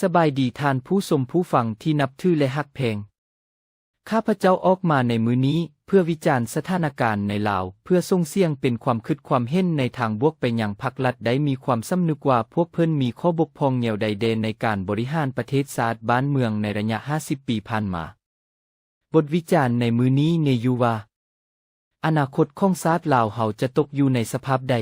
สบายดีท่านผู้ชมผู้ฟังที่นับถือและฮักแพงข้าพเจ้าออกมาในมื้อนี้เพื่อวิจารณ์สถานการณ์ในลาวเพื่อส่งเสียงเป็นความคิดความเห็นในทางบวกไปยังพรรครัฐได้มีความสำนึกว่าพวกเพิ่นมีข้อบกพร่องแนวใดเดนในการบริหารประเทศชาติบ้านเมืองในระยะ50 ปีผ่านมาบทวิจารณ์ในมื้อนี้เนอยู่ว่าอนาคตของชาติลาวเฮาจะตกอยู่ในสภาพใด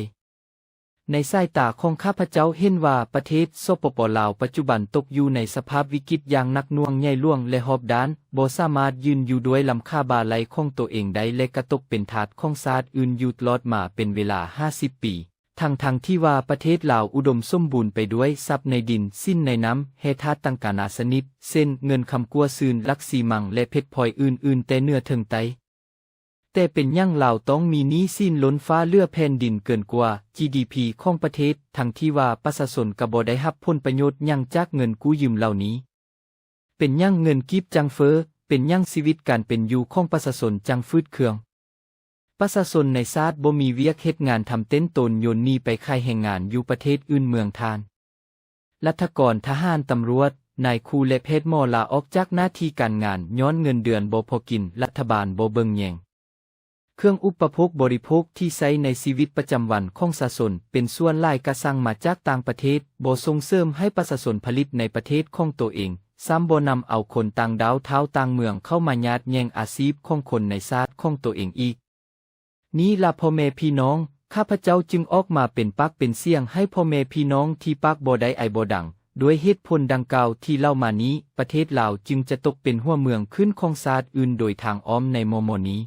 ในสายตาของข้าพเจ้าเห็นว่าประเทศสปป.ลาวปัจจุบันตกอยู่ในสภาพวิกฤตอย่างหนักหน่วงใหญ่หลวงและรอบด้านบ่สามารถยืนอยู่ด้วยลำค่าบาไหลของตัวเองได้และกระตกเป็นทาสของชาติอื่นอยู่ตลอดมาเป็นเวลา50 ปีทั้งที่ว่าประเทศลาวอุดมสมบูรณ์ไปด้วยทรัพย์ในดินสิ้นในน้ำแร่ธาตุต่างๆนานาชนิดเช่นเงินคำกัวซืนลักซีมังและเพชรพลอยอื่นๆแต่เนื้อถึงไตแต่เป็นหยังลาวต้องมีหนี้สิ้นล้นฟ้าเลือแผ่นดินเกินกว่า GDP ของประเทศทั้งที่ว่าประชาชนก็บ่ได้รับผลประโยชน์หยังจากเงินกู้ยืมเหล่านี้เป็นหยังเงินกีบจังเฟ้อเป็นหยังชีวิตการเป็นอยู่ของประชาชนจังฟืดเคืองประชาชนในชาติบ่มีเวียกเฮ็ดงานทำเต้นตนโยนหนี้ไปค่ายแรงงานอยู่ประเทศอื่นเมืองทานรัฐกรทหารตำรวจนายครูและแพทย์หมอลาออกจากหน้าที่การงานย้อนเงินเดือนบ่พอกินรัฐบาลบ่เบิ่งแยงเครื่องอุปโภคบริโภคที่ใช้ในชีวิตประจำวันของประชาชนเป็นส่วนหลายกระสั่งมาจากต่างประเทศบ่ส่งเสริมให้ประชาชนผลิตในประเทศของตัวเองซ้ำบ่นำเอาคนต่างดาวเท้าต่างเมืองเข้ามาญาติแย่งอาชีพของคนในชาติของตัวเองอีกนี้ล่ะพ่อแม่พี่น้องข้าพเจ้าจึงออกมาเป็นปากเป็นเสียงให้พ่อแม่พี่น้องที่ปากบ่ได้ไอบ่ดังด้วยเหตุผลดังกล่าวที่เล่ามานี้ประเทศลาวจึงจะตกเป็นหัวเมืองขึ้นของชาติอื่นโดยทางอ้อมในโมโมนี้